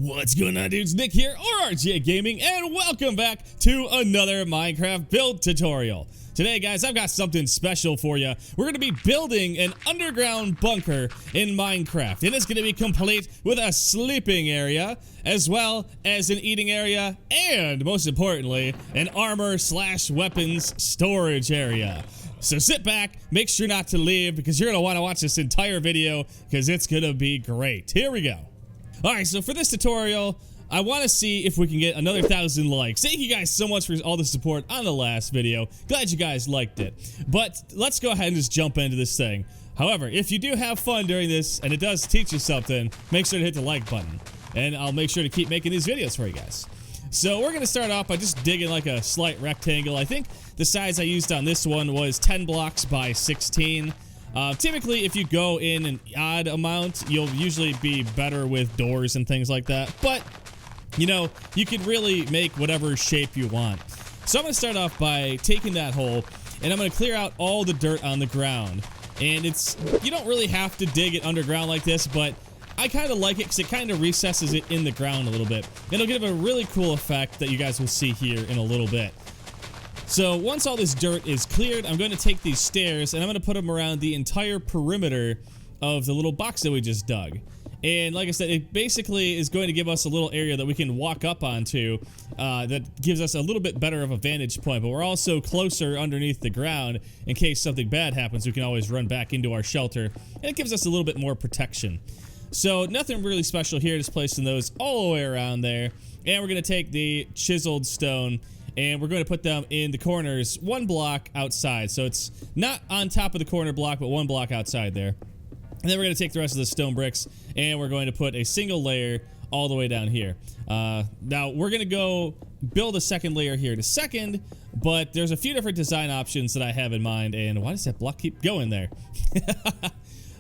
What's going on, dudes? Nick here, or RJ Gaming, and welcome back to another Minecraft build tutorial. Today, guys, I've got something special for you. We're going to be building an underground bunker in Minecraft, and it's going to be complete with a sleeping area, as well as an eating area, and most importantly, an armor/weapons storage area. So sit back, make sure not to leave, because you're going to want to watch this entire video, because it's going to be great. Here we go. Alright, so for this tutorial, I want to see if we can get another 1,000 likes. Thank you guys so much for all the support on the last video. Glad you guys liked it. But let's go ahead and just jump into this thing. However, if you do have fun during this, and it does teach you something, make sure to hit the like button. And I'll make sure to keep making these videos for you guys. So we're going to start off by just digging like a slight rectangle. I think the size I used on this one was 10 blocks by 16. Typically, if you go in an odd amount, you'll usually be better with doors and things like that. But, you know, you can really make whatever shape you want. So I'm going to start off by taking that hole, and I'm going to clear out all the dirt on the ground. And you don't really have to dig it underground like this, but I kind of like it because it kind of recesses it in the ground a little bit. It'll give a really cool effect that you guys will see here in a little bit. So once all this dirt is cleared, I'm going to take these stairs and I'm going to put them around the entire perimeter of the little box that we just dug. And like I said, it basically is going to give us a little area that we can walk up onto that gives us a little bit better of a vantage point. But we're also closer underneath the ground in case something bad happens. We can always run back into our shelter, and it gives us a little bit more protection. So nothing really special here, just placing those all the way around there. And we're going to take the chiseled stone and we're going to put them in the corners, one block outside. So it's not on top of the corner block, but one block outside there. And then we're going to take the rest of the stone bricks, and we're going to put a single layer all the way down here. Now, we're going to go build a second layer here in a second, but there's a few different design options that I have in mind. And why does that block keep going there?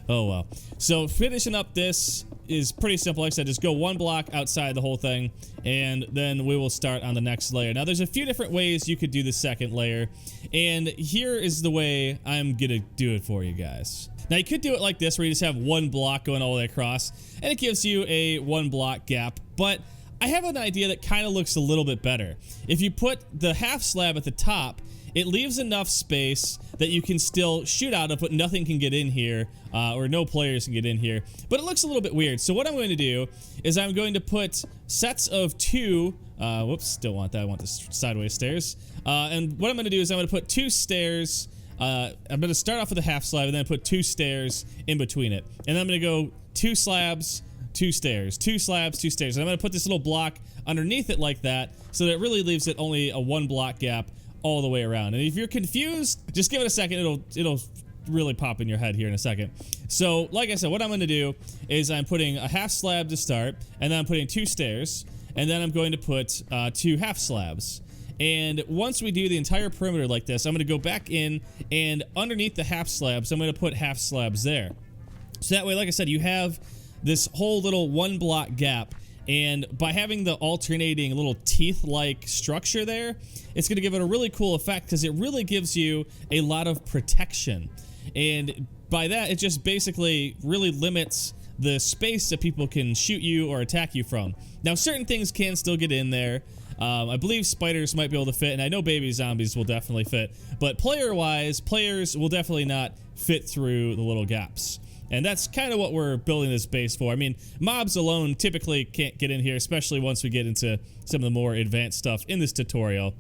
Oh, well. So finishing up this is pretty simple. Like I said, just go one block outside the whole thing, and then we will start on the next layer. Now, there's a few different ways you could do the second layer, and here is the way I'm gonna do it for you guys. Now, you could do it like this, where you just have one block going all the way across, and it gives you a one block gap, but I have an idea that kind of looks a little bit better. If you put the half slab at the top, it leaves enough space that you can still shoot out of, but nothing can get in here, or no players can get in here. But it looks a little bit weird. So what I'm going to do is I'm going to put sets of two, whoops, don't want that, I want the sideways stairs. And what I'm going to do is I'm going to put two stairs, I'm going to start off with a half slab and then put two stairs in between it. And then I'm going to go two slabs, two stairs, two slabs, two stairs. And I'm going to put this little block underneath it like that, so that it really leaves it only a one block gap all the way around. And if you're confused, just give it a second. It'll really pop in your head here in a second. So like I said, what I'm going to do is I'm putting a half slab to start, and then I'm putting two stairs, and then I'm going to put two half slabs. And once we do the entire perimeter like this, I'm going to go back in, and underneath the half slabs, I'm going to put half slabs there. So that way, like I said, you have this whole little one block gap. And by having the alternating little teeth-like structure there, it's going to give it a really cool effect, because it really gives you a lot of protection. And by that, it just basically really limits the space that people can shoot you or attack you from. Now, certain things can still get in there. I believe spiders might be able to fit, and I know baby zombies will definitely fit. But player-wise, players will definitely not fit through the little gaps. And that's kind of what we're building this base for. I mean, mobs alone typically can't get in here, especially once we get into some of the more advanced stuff in this tutorial.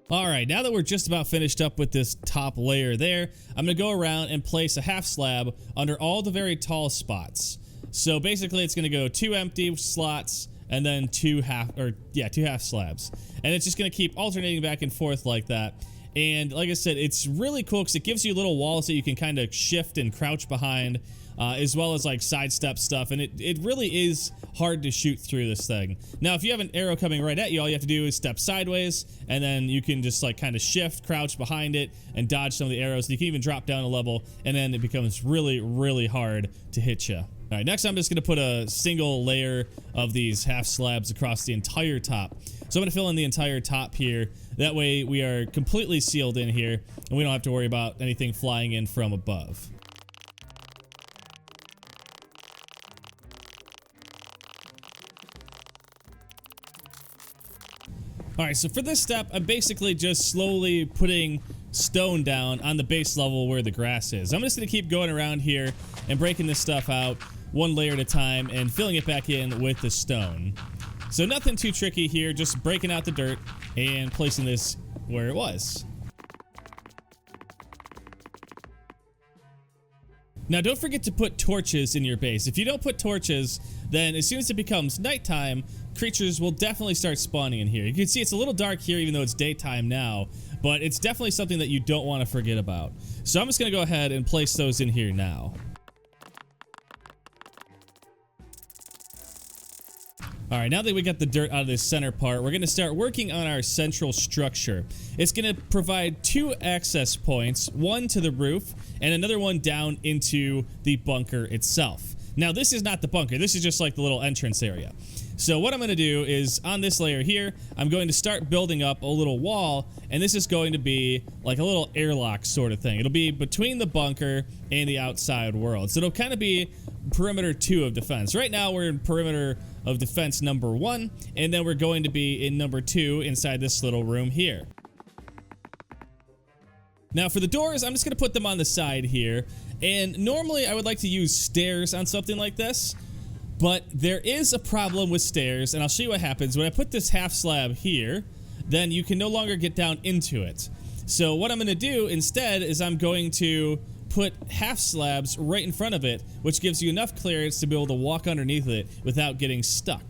Alright, now that we're just about finished up with this top layer there, I'm going to go around and place a half slab under all the very tall spots. So basically, it's going to go two empty slots, and then two half slabs. And it's just going to keep alternating back and forth like that. And like I said, it's really cool because it gives you little walls that you can kind of shift and crouch behind, as well as like sidestep stuff. And it really is hard to shoot through this thing. Now, if you have an arrow coming right at you, all you have to do is step sideways, and then you can just like kind of shift, crouch behind it, and dodge some of the arrows. And you can even drop down a level, and then it becomes really, really hard to hit you. All right, next I'm just going to put a single layer of these half slabs across the entire top. So I'm going to fill in the entire top here. That way we are completely sealed in here, and we don't have to worry about anything flying in from above. Alright, so for this step, I'm basically just slowly putting stone down on the base level where the grass is. I'm just going to keep going around here and breaking this stuff out one layer at a time and filling it back in with the stone. So nothing too tricky here, just breaking out the dirt and placing this where it was. Now don't forget to put torches in your base. If you don't put torches, then as soon as it becomes nighttime, creatures will definitely start spawning in here. You can see it's a little dark here even though it's daytime now, but it's definitely something that you don't want to forget about. So I'm just going to go ahead and place those in here now. Alright, now that we got the dirt out of this center part, we're going to start working on our central structure. It's going to provide 2 access points, one to the roof and another one down into the bunker itself. Now this is not the bunker, this is just like the little entrance area. So what I'm going to do is on this layer here, I'm going to start building up a little wall, and this is going to be like a little airlock sort of thing. It'll be between the bunker and the outside world. So it'll kind of be perimeter 2 of defense. Right now we're in perimeter of defense number 1, and then we're going to be in number 2 inside this little room here. Now for the doors, I'm just going to put them on the side here, and normally I would like to use stairs on something like this, but there is a problem with stairs, and I'll show you what happens. When I put this half slab here, then you can no longer get down into it. So what I'm going to do instead is I'm going to put half slabs right in front of it, which gives you enough clearance to be able to walk underneath it without getting stuck.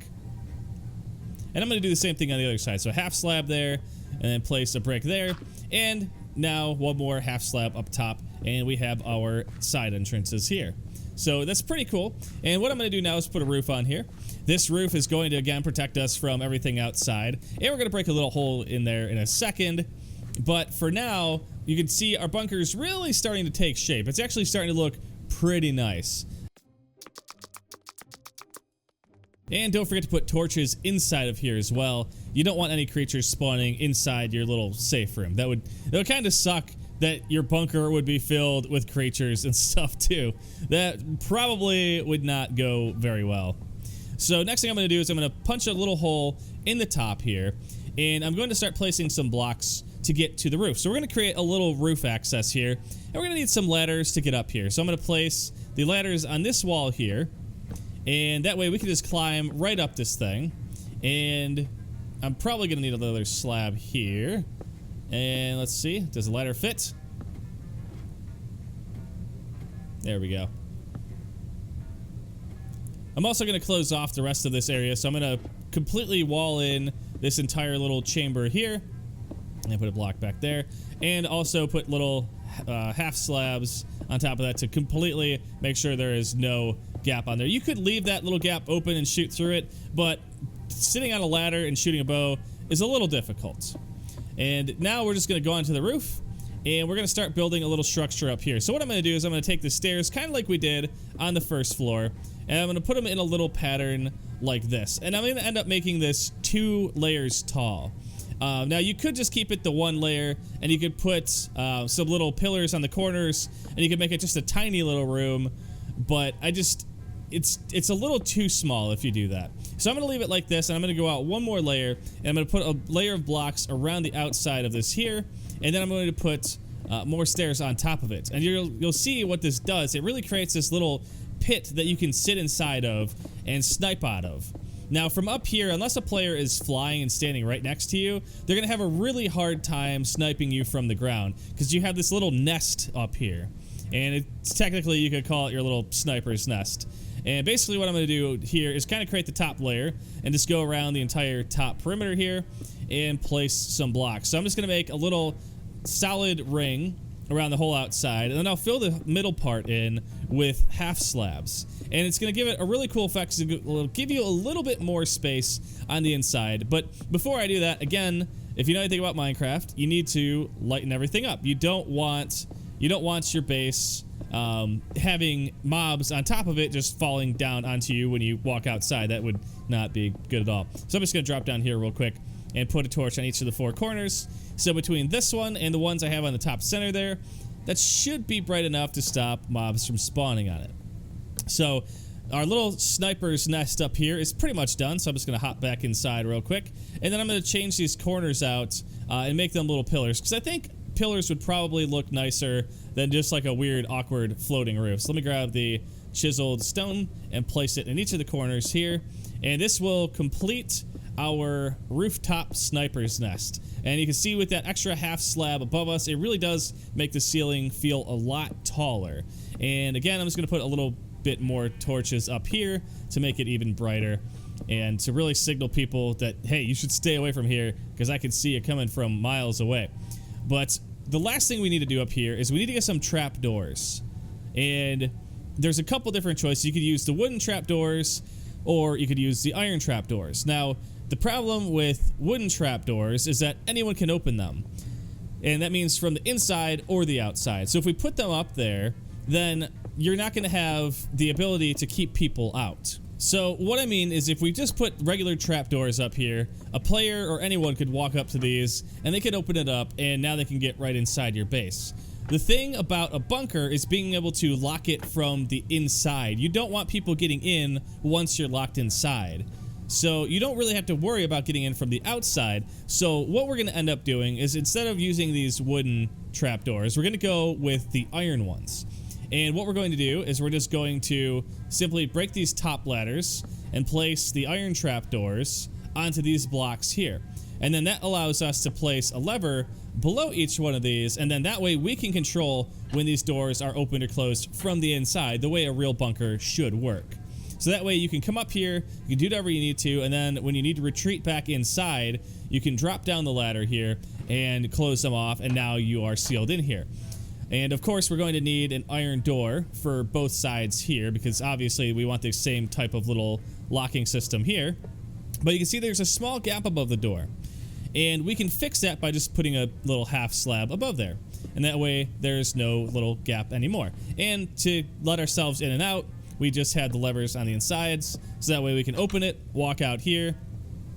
And I'm going to do the same thing on the other side. So half slab there, and then place a brick there, and now one more half slab up top, and we have our side entrances here. So that's pretty cool. And what I'm going to do now is put a roof on here. This roof is going to again protect us from everything outside, and we're going to break a little hole in there in a second. But for now, you can see our bunker is really starting to take shape. It's actually starting to look pretty nice. And don't forget to put torches inside of here as well. You don't want any creatures spawning inside your little safe room. That would kind of suck that your bunker would be filled with creatures and stuff too. That probably would not go very well. So next thing I'm going to do is I'm going to punch a little hole in the top here, and I'm going to start placing some blocks to get to the roof. So we're going to create a little roof access here, and we're going to need some ladders to get up here. So I'm going to place the ladders on this wall here, and that way we can just climb right up this thing. And I'm probably going to need another slab here. And let's see, does the ladder fit? There we go. I'm also going to close off the rest of this area, so I'm going to completely wall in this entire little chamber here. And put a block back there, and also put little half slabs on top of that to completely make sure there is no gap on there. You could leave that little gap open and shoot through it, but sitting on a ladder and shooting a bow is a little difficult. And now we're just going to go onto the roof, and we're going to start building a little structure up here. So what I'm going to do is I'm going to take the stairs kind of like we did on the first floor, and I'm going to put them in a little pattern like this. And I'm going to end up making this 2 layers tall. Now you could just keep it the 1 layer, and you could put some little pillars on the corners, and you could make it just a tiny little room, but it's a little too small if you do that. So I'm going to leave it like this, and I'm going to go out 1 more layer, and I'm going to put a layer of blocks around the outside of this here, and then I'm going to put more stairs on top of it. And you'll see what this does. It really creates this little pit that you can sit inside of and snipe out of. Now from up here, unless a player is flying and standing right next to you, they're going to have a really hard time sniping you from the ground, because you have this little nest up here. And it's technically, you could call it your little sniper's nest. And basically what I'm going to do here is kind of create the top layer and just go around the entire top perimeter here and place some blocks. So I'm just going to make a little solid ring around the whole outside, and then I'll fill the middle part in with half slabs. And it's going to give it a really cool effect, because it'll give you a little bit more space on the inside. But before I do that, again, if you know anything about Minecraft, you need to lighten everything up. You don't want your base having mobs on top of it just falling down onto you when you walk outside. That would not be good at all. So I'm just going to drop down here real quick and put a torch on each of the 4 corners. So between this one and the ones I have on the top center there, that should be bright enough to stop mobs from spawning on it. So our little sniper's nest up here is pretty much done, so I'm just going to hop back inside real quick. And then I'm going to change these corners out and make them little pillars, because I think pillars would probably look nicer than just like a weird, awkward floating roof. So let me grab the chiseled stone and place it in each of the corners here. And this will complete our rooftop sniper's nest. And you can see with that extra half slab above us, it really does make the ceiling feel a lot taller. And again, I'm just going to put a little bit more torches up here to make it even brighter and to really signal people that, hey, you should stay away from here because I can see it coming from miles away. But the last thing we need to do up here is we need to get some trapdoors. And there's a couple different choices. You could use the wooden trapdoors or you could use the iron trapdoors. Now, the problem with wooden trapdoors is that anyone can open them. And that means from the inside or the outside. So if we put them up there, then you're not going to have the ability to keep people out. So what I mean is if we just put regular trapdoors up here, a player or anyone could walk up to these and they could open it up and now they can get right inside your base. The thing about a bunker is being able to lock it from the inside. You don't want people getting in once you're locked inside. So you don't really have to worry about getting in from the outside. So what we're going to end up doing is instead of using these wooden trapdoors, we're going to go with the iron ones. And what we're going to do is we're just going to simply break these top ladders and place the iron trapdoors onto these blocks here. And then that allows us to place a lever below each one of these, and then that way we can control when these doors are opened or closed from the inside, the way a real bunker should work. So that way you can come up here, you can do whatever you need to, and then when you need to retreat back inside, you can drop down the ladder here and close them off, and now you are sealed in here. And of course, we're going to need an iron door for both sides here because obviously we want the same type of little locking system here. But you can see there's a small gap above the door. And we can fix that by just putting a little half slab above there. And that way there's no little gap anymore. And to let ourselves in and out, we just had the levers on the insides. So that way we can open it, walk out here,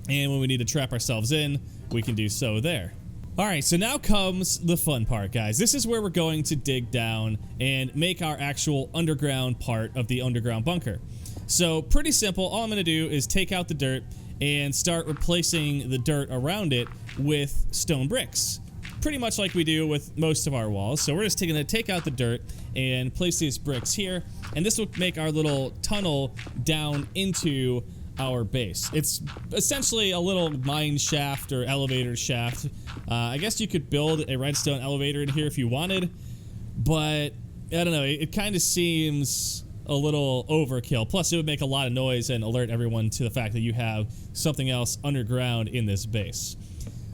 and when we need to trap ourselves in, we can do so there. Alright, so now comes the fun part, guys. This is where we're going to dig down and make our actual underground part of the underground bunker. So, pretty simple. All I'm going to do is take out the dirt and start replacing the dirt around it with stone bricks. Pretty much like we do with most of our walls. So we're just going to take out the dirt and place these bricks here. And this will make our little tunnel down into our base. It's essentially a little mine shaft or elevator shaft. I guess you could build a redstone elevator in here if you wanted, but I don't know, it kind of seems a little overkill. Plus it would make a lot of noise and alert everyone to the fact that you have something else underground in this base.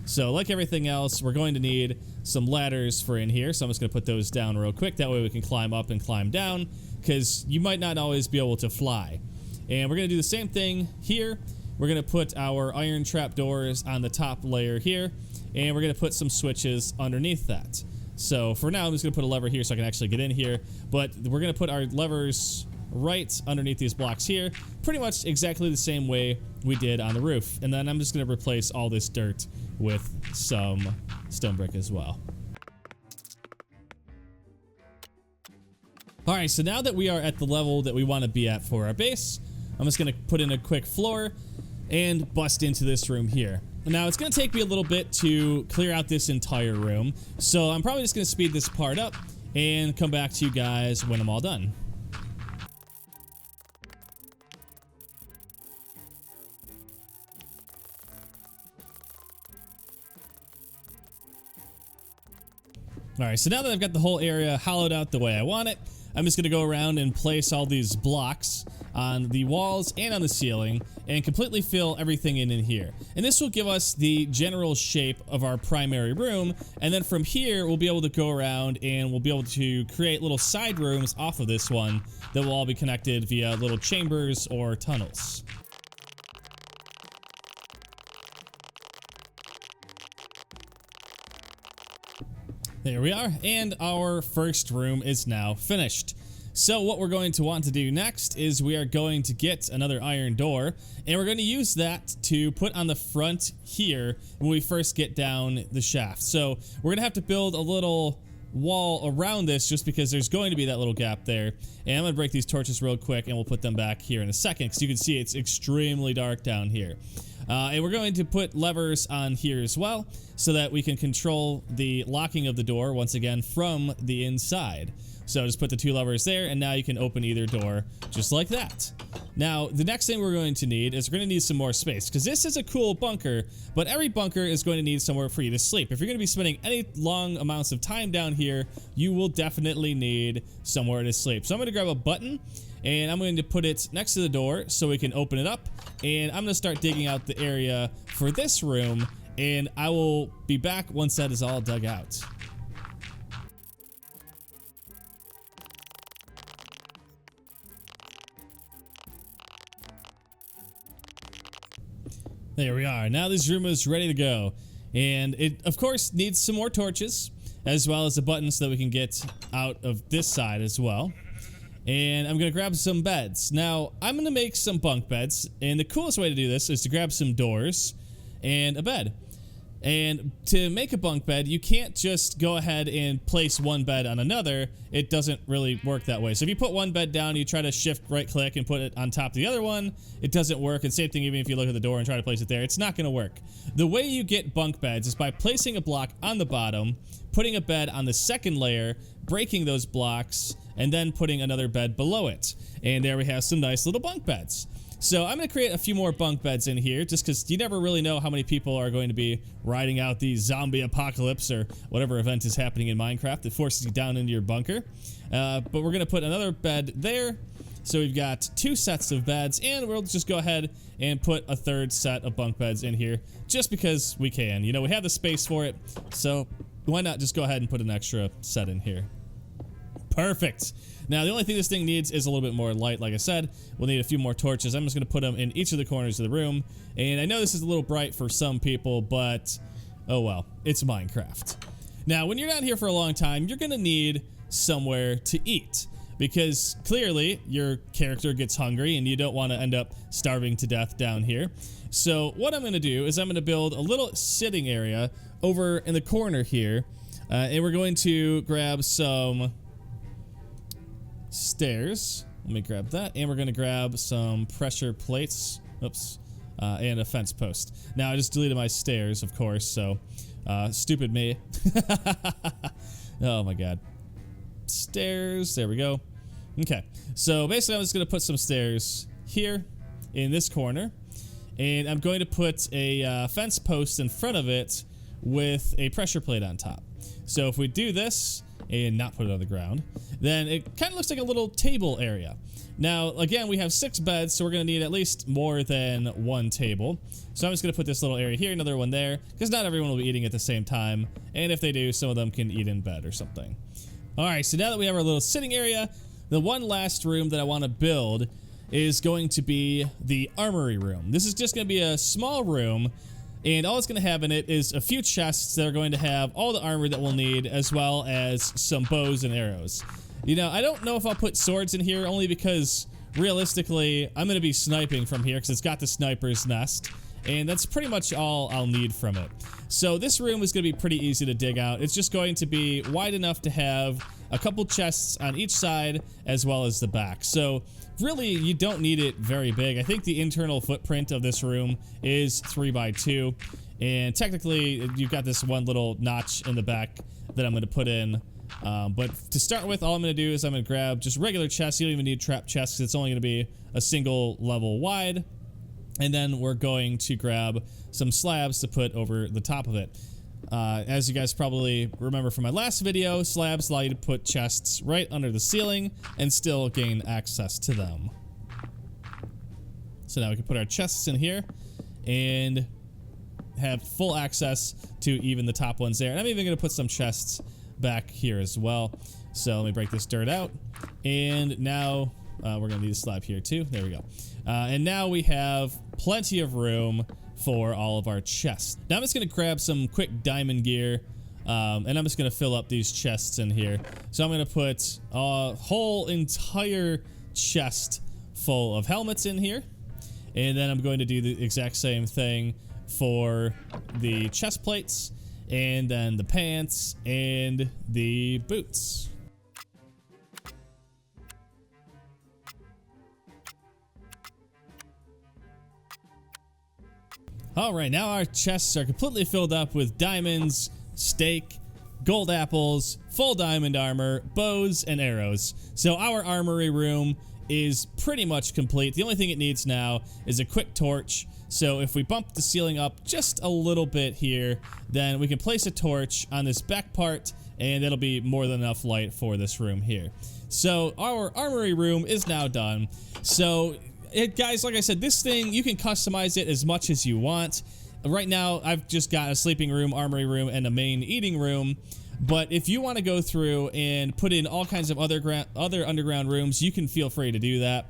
So like everything else, we're going to need some ladders for in here, so I'm just going to put those down real quick. That way we can climb up and climb down, because you might not always be able to fly. And we're going to do the same thing here. We're going to put our iron trapdoors on the top layer here, and we're going to put some switches underneath that. So for now, I'm just going to put a lever here so I can actually get in here, but we're going to put our levers right underneath these blocks here, pretty much exactly the same way we did on the roof. And then I'm just going to replace all this dirt with some stone brick as well. Alright, so now that we are at the level that we want to be at for our base, I'm just going to put in a quick floor and bust into this room here. Now, it's going to take me a little bit to clear out this entire room, so I'm probably just going to speed this part up and come back to you guys when I'm all done. Alright, so now that I've got the whole area hollowed out the way I want it, I'm just going to go around and place all these blocks on the walls and on the ceiling and completely fill everything in here. And this will give us the general shape of our primary room, and then from here we'll be able to go around and we'll be able to create little side rooms off of this one that will all be connected via little chambers or tunnels. There we are, and our first room is now finished. So what we're going to want to do next is we are going to get another iron door, and we're going to use that to put on the front here when we first get down the shaft. So we're going to have to build a little wall around this just because there's going to be that little gap there. And I'm going to break these torches real quick and we'll put them back here in a second because you can see it's extremely dark down here. And we're going to put levers on here as well so that we can control the locking of the door once again from the inside. So just put the 2 levers there and now you can open either door just like that. Now, the next thing we're going to need is we're going to need some more space because this is a cool bunker, but every bunker is going to need somewhere for you to sleep. If you're going to be spending any long amounts of time down here, you will definitely need somewhere to sleep. So I'm going to grab a button and I'm going to put it next to the door so we can open it up. And I'm going to start digging out the area for this room and I will be back once that is all dug out. There we are. Now this room is ready to go. And it, of course, needs some more torches, as well as a button so that we can get out of this side as well. And I'm going to grab some beds. Now, I'm going to make some bunk beds. And the coolest way to do this is to grab some doors and a bed. And to make a bunk bed, you can't just go ahead and place one bed on another. It doesn't really work that way. So if you put one bed down, you try to shift right click and put it on top of the other one, it doesn't work. And same thing even if you look at the door and try to place it there, it's not going to work. The way you get bunk beds is by placing a block on the bottom, putting a bed on the second layer, breaking those blocks, and then putting another bed below it. And there we have some nice little bunk beds. So I'm going to create a few more bunk beds in here just because you never really know how many people are going to be riding out the zombie apocalypse or whatever event is happening in Minecraft that forces you down into your bunker. But we're going to put another bed there. So we've got 2 sets of beds and we'll just go ahead and put a 3rd set of bunk beds in here just because we can. You know, we have the space for it. So why not just go ahead and put an extra set in here? Perfect. Now, the only thing this thing needs is a little bit more light. Like I said, we'll need a few more torches. I'm just going to put them in each of the corners of the room. And I know this is a little bright for some people, but oh well, it's Minecraft. Now, when you're down here for a long time, you're going to need somewhere to eat because clearly your character gets hungry and you don't want to end up starving to death down here. So what I'm going to do is I'm going to build a little sitting area over in the corner here. And we're going to grab some stairs. Let me grab that. And we're going to grab some pressure plates. Oops. And a fence post. Now, I just deleted my stairs, of course, so stupid me. Oh, my God. Stairs. There we go. Okay. So, basically, I'm just going to put some stairs here in this corner. And I'm going to put a fence post in front of it with a pressure plate on top. So, if we do this and not put it on the ground, then it kind of looks like a little table area. Now, again, we have 6 beds, so we're going to need at least more than 1 table. So I'm just going to put this little area here, another one there, because not everyone will be eating at the same time. And if they do, some of them can eat in bed or something. All right, so now that we have our little sitting area, the one last room that I want to build is going to be the armory room. This is just going to be a small room, and all it's going to have in it is a few chests that are going to have all the armor that we'll need, as well as some bows and arrows. You know, I don't know if I'll put swords in here, only because realistically, I'm going to be sniping from here because it's got the sniper's nest, and that's pretty much all I'll need from it. So this room is going to be pretty easy to dig out. It's just going to be wide enough to have a couple chests on each side, as well as the back. So really, you don't need it very big. I think the internal footprint of this room is 3 by 2, and technically, you've got this one little notch in the back that I'm going to put in. But to start with, all I'm going to do is I'm going to grab just regular chests. You don't even need trap chests because it's only going to be a single level wide. And then we're going to grab some slabs to put over the top of it. As you guys probably remember from my last video, slabs allow you to put chests right under the ceiling and still gain access to them. So now we can put our chests in here and have full access to even the top ones there. And I'm even going to put some chests back here as well. So let me break this dirt out. And now we're going to need a slab here too. There we go. And now we have plenty of room for all of our chests. Now I'm just going to grab some quick diamond gear. And I'm just going to fill up these chests in here. So I'm going to put a whole entire chest full of helmets in here. And then I'm going to do the exact same thing for the chest plates. and then the pants and the boots. All right, now our chests are completely filled up with diamonds, steak, gold apples, full diamond armor, bows, and arrows. So our armory room is pretty much complete. The only thing it needs now is a quick torch. So if we bump the ceiling up just a little bit here, then we can place a torch on this back part, and it'll be more than enough light for this room here. So our armory room is now done. So guys, like I said, this thing, you can customize it as much as you want. Right now, I've just got a sleeping room, armory room, and a main eating room. But if you want to go through and put in all kinds of other underground rooms, you can feel free to do that.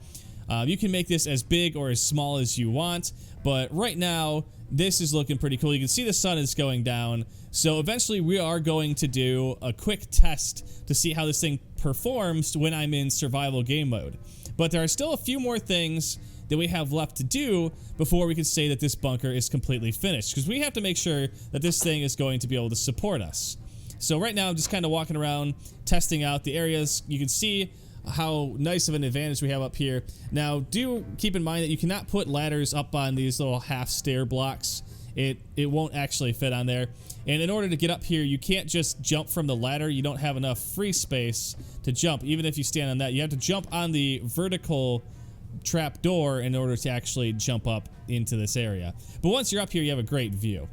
You can make this as big or as small as you want. But right now, this is looking pretty cool. You can see the sun is going down. So eventually, we are going to do a quick test to see how this thing performs when I'm in survival game mode. But there are still a few more things that we have left to do before we can say that this bunker is completely finished, because we have to make sure that this thing is going to be able to support us. So right now I'm just kind of walking around testing out the areas. You can see how nice of an advantage we have up here. Now do keep in mind that you cannot put ladders up on these little half stair blocks. It won't actually fit on there. And in order to get up here, you can't just jump from the ladder. You don't have enough free space to jump. Even if you stand on that, you have to jump on the vertical trapdoor in order to actually jump up into this area. But once you're up here, you have a great view.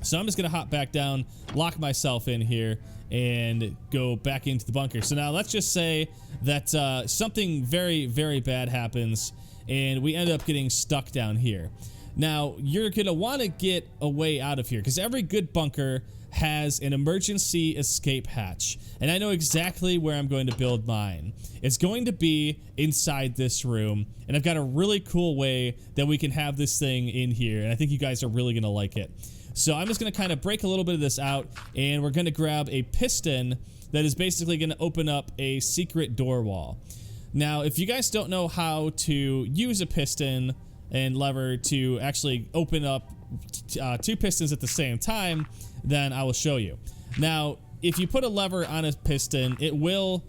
So I'm just gonna hop back down, lock myself in here, and go back into the bunker. So now let's just say that something very, very bad happens and we end up getting stuck down here. Now, you're gonna wanna get a way out of here, because every good bunker has an emergency escape hatch. And I know exactly where I'm going to build mine. It's going to be inside this room, and I've got a really cool way that we can have this thing in here, and I think you guys are really gonna like it. So I'm just gonna kind of break a little bit of this out, and we're gonna grab a piston that is basically gonna open up a secret door wall. Now, if you guys don't know how to use a piston and lever to actually open up two pistons at the same time, then I will show you. Now, if you put a lever on a piston, it will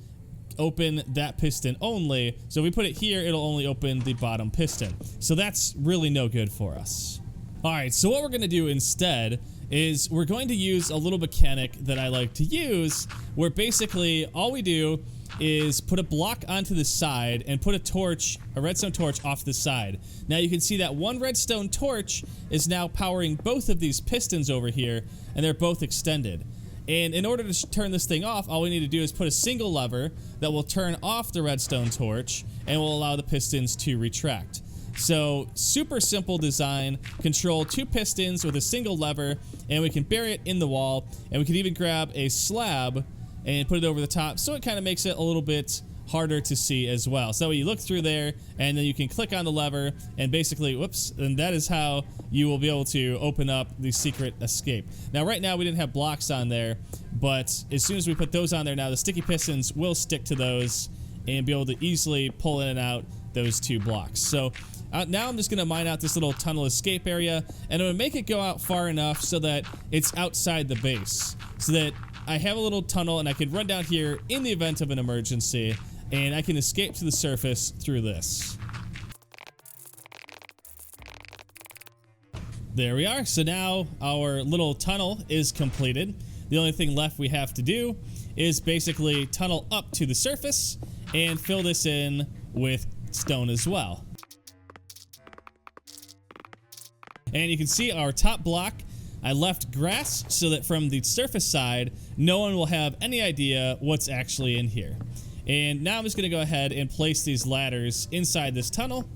open that piston only. So if we put it here, it'll only open the bottom piston. So that's really no good for us. All right, so what we're gonna do instead is we're going to use a little mechanic that I like to use, where basically all we do is put a block onto the side and put a torch, a redstone torch, off the side. Now you can see that one redstone torch is now powering both of these pistons over here, and they're both extended. And in order to turn this thing off, all we need to do is put a single lever that will turn off the redstone torch and will allow the pistons to retract. So super simple design, control two pistons with a single lever, and we can bury it in the wall, and we can even grab a slab and put it over the top, so it kind of makes it a little bit harder to see as well. So you look through there, and then you can click on the lever, and basically, whoops, and that is how you will be able to open up the secret escape. Now, right now, we didn't have blocks on there, but as soon as we put those on there now, the sticky pistons will stick to those and be able to easily pull in and out those two blocks. So now I'm just going to mine out this little tunnel escape area, and I'm going to make it go out far enough so that it's outside the base, so that I have a little tunnel and I can run down here in the event of an emergency, and I can escape to the surface through this. There we are. So now our little tunnel is completed. The only thing left we have to do is basically tunnel up to the surface and fill this in with stone as well. And you can see our top block, I left grass so that from the surface side, no one will have any idea what's actually in here. And now I'm just going to go ahead and place these ladders inside this tunnel.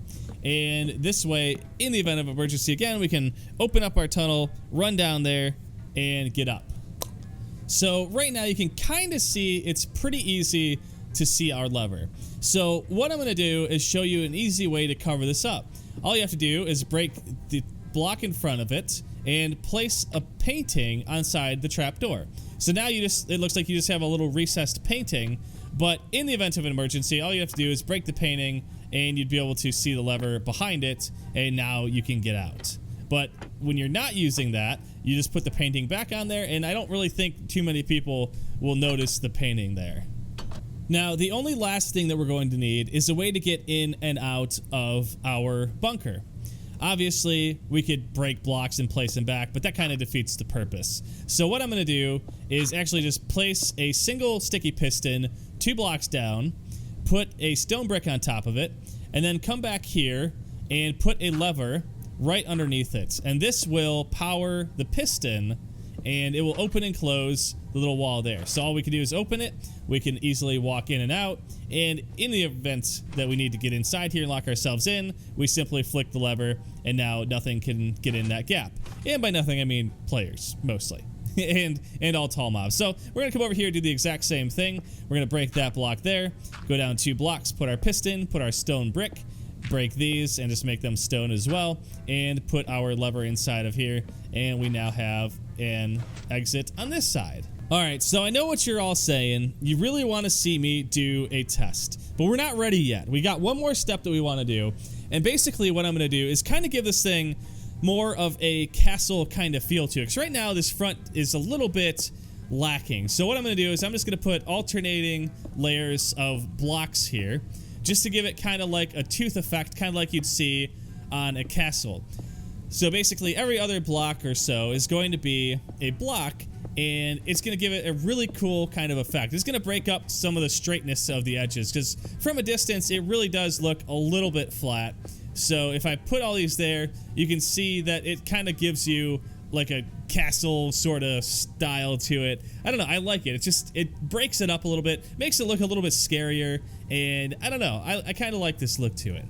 And this way, in the event of emergency, again, we can open up our tunnel, run down there, and get up. So right now you can kind of see it's pretty easy to see our lever. So what I'm going to do is show you an easy way to cover this up. All you have to do is break the block in front of it and place a painting inside the trapdoor. So now it looks like you just have a little recessed painting, but in the event of an emergency, all you have to do is break the painting and you'd be able to see the lever behind it, and now you can get out. But when you're not using that, you just put the painting back on there, and I don't really think too many people will notice the painting there. Now, the only last thing that we're going to need is a way to get in and out of our bunker. Obviously, we could break blocks and place them back, but that kind of defeats the purpose. So what I'm going to do is actually just place a single sticky piston 2 blocks down, put a stone brick on top of it, and then come back here and put a lever right underneath it. And this will power the piston, and it will open and close the little wall there. So all we can do is open it. We can easily walk in and out, and in the event that we need to get inside here and lock ourselves in, we simply flick the lever, and now nothing can get in that gap. And by nothing, I mean players, mostly. and all tall mobs. So we're gonna come over here and do the exact same thing. We're gonna break that block there, go down 2 blocks, put our piston, put our stone brick, break these and just make them stone as well, and put our lever inside of here, and we now have an exit on this side. Alright, so I know what you're all saying. You really want to see me do a test, but we're not ready yet. We got one more step that we want to do, and basically what I'm going to do is kind of give this thing more of a castle kind of feel to it, because right now this front is a little bit lacking. So what I'm going to do is I'm just going to put alternating layers of blocks here, just to give it kind of like a tooth effect, kind of like you'd see on a castle. So basically every other block or so is going to be a block, and it's going to give it a really cool kind of effect. It's going to break up some of the straightness of the edges, because from a distance it really does look a little bit flat. So if I put all these there, you can see that it kind of gives you like a castle sort of style to it. I don't know, I like it. It breaks it up a little bit, makes it look a little bit scarier, and I don't know, I kind of like this look to it.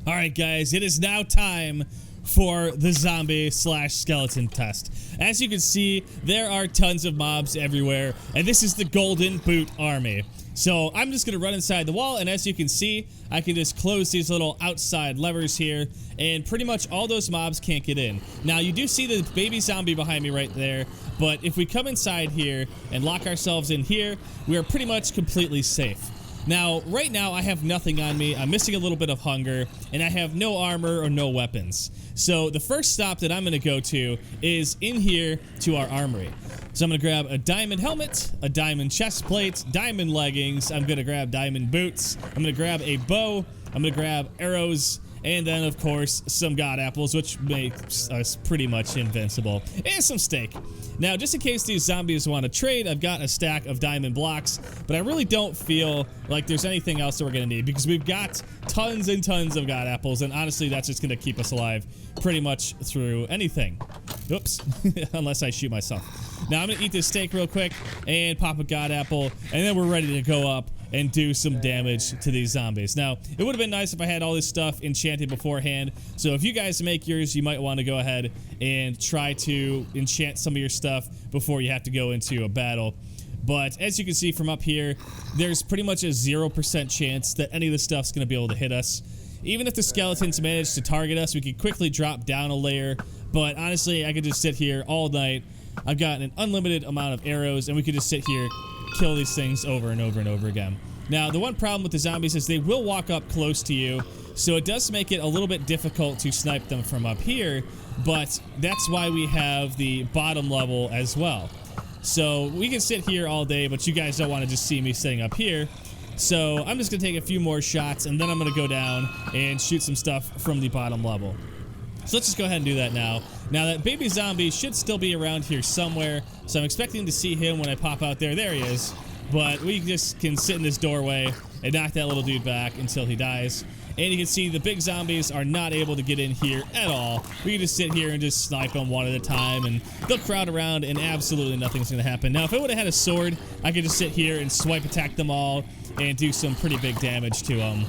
Alright guys, it is now time for the zombie/skeleton test. As you can see, there are tons of mobs everywhere, and this is the Golden Boot Army. So I'm just gonna run inside the wall, and as you can see, I can just close these little outside levers here, and pretty much all those mobs can't get in. Now you do see the baby zombie behind me right there, but if we come inside here and lock ourselves in here, we are pretty much completely safe. Now, right now, I have nothing on me. I'm missing a little bit of hunger, and I have no armor or no weapons. So the first stop that I'm going to go to is in here to our armory. So I'm going to grab a diamond helmet, a diamond chest plate, diamond leggings. I'm going to grab diamond boots. I'm going to grab a bow. I'm going to grab arrows. And then, of course, some god apples, which makes us pretty much invincible. And some steak. Now, just in case these zombies want to trade, I've got a stack of diamond blocks, but I really don't feel like there's anything else that we're going to need, because we've got tons and tons of god apples, and honestly, that's just going to keep us alive pretty much through anything. Oops. Unless I shoot myself. Now, I'm going to eat this steak real quick and pop a god apple, and then we're ready to go up and do some damage to these zombies. Now, it would have been nice if I had all this stuff enchanted beforehand, so if you guys make yours, you might want to go ahead and try to enchant some of your stuff before you have to go into a battle. But as you can see from up here, there's pretty much a 0% chance that any of this stuff's going to be able to hit us. Even if the skeletons manage to target us, we could quickly drop down a layer, but honestly, I could just sit here all night. I've got an unlimited amount of arrows, and we could just sit here, kill these things over and over and over again. Now, the one problem with the zombies is they will walk up close to you, so it does make it a little bit difficult to snipe them from up here, but that's why we have the bottom level as well. So we can sit here all day, but you guys don't want to just see me sitting up here. So I'm just going to take a few more shots, and then I'm going to go down and shoot some stuff from the bottom level. So let's just go ahead and do that now. Now that baby zombie should still be around here somewhere, so I'm expecting to see him when I pop out there. There he is. But we just can sit in this doorway and knock that little dude back until he dies. And you can see the big zombies are not able to get in here at all. We can just sit here and just snipe them one at a time, and they'll crowd around and absolutely nothing's going to happen. Now, if I would have had a sword, I could just sit here and swipe attack them all and do some pretty big damage to them.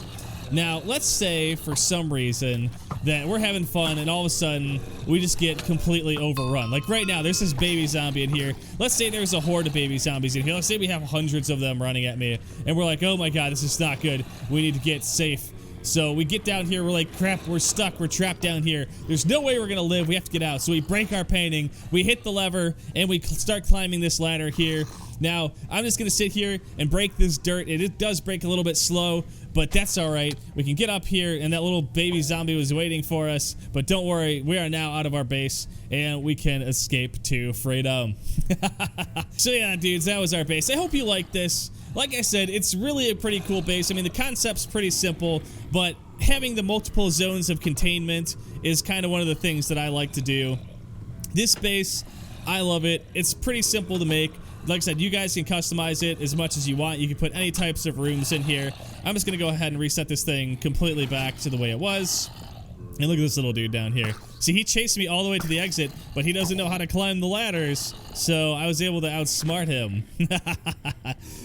Now, let's say for some reason that we're having fun and all of a sudden we just get completely overrun. Like right now, there's this baby zombie in here. Let's say there's a horde of baby zombies in here. Let's say we have hundreds of them running at me and we're like, oh my god, this is not good. We need to get safe. So we get down here, we're like, crap, we're stuck, we're trapped down here. There's no way we're gonna live, we have to get out. So we break our painting, we hit the lever, and we start climbing this ladder here. Now, I'm just gonna sit here and break this dirt. It does break a little bit slow, but that's all right. We can get up here, and that little baby zombie was waiting for us, but don't worry, we are now out of our base, and we can escape to freedom. So yeah, dudes, that was our base. I hope you liked this. Like I said, it's really a pretty cool base. I mean, the concept's pretty simple, but having the multiple zones of containment is kind of one of the things that I like to do. This base, I love it. It's pretty simple to make. Like I said, you guys can customize it as much as you want. You can put any types of rooms in here. I'm just going to go ahead and reset this thing completely back to the way it was. And look at this little dude down here. See, he chased me all the way to the exit, but he doesn't know how to climb the ladders, so I was able to outsmart him.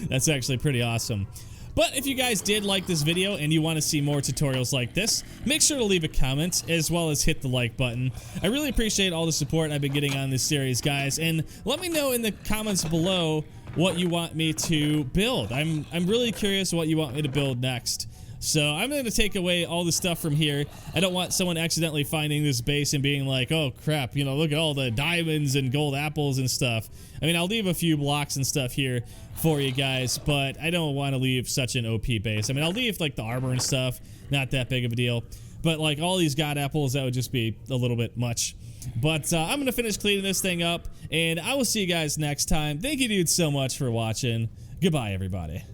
That's actually pretty awesome. But if you guys did like this video and you want to see more tutorials like this, make sure to leave a comment as well as hit the like button. I really appreciate all the support I've been getting on this series, guys, and let me know in the comments below what you want me to build. I'm really curious what you want me to build next. So I'm going to take away all the stuff from here. I don't want someone accidentally finding this base and being like, oh crap, you know, look at all the diamonds and gold apples and stuff. I mean, I'll leave a few blocks and stuff here for you guys, but I don't want to leave such an OP base. I mean, I'll leave like the armor and stuff, not that big of a deal. But like all these god apples, that would just be a little bit much. But I'm going to finish cleaning this thing up, and I will see you guys next time. Thank you, dudes, so much for watching. Goodbye, everybody.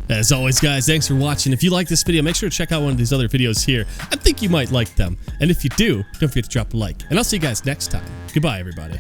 As always, guys, thanks for watching. If you like this video, make sure to check out one of these other videos here. I think you might like them. And if you do, don't forget to drop a like. And I'll see you guys next time. Goodbye, everybody.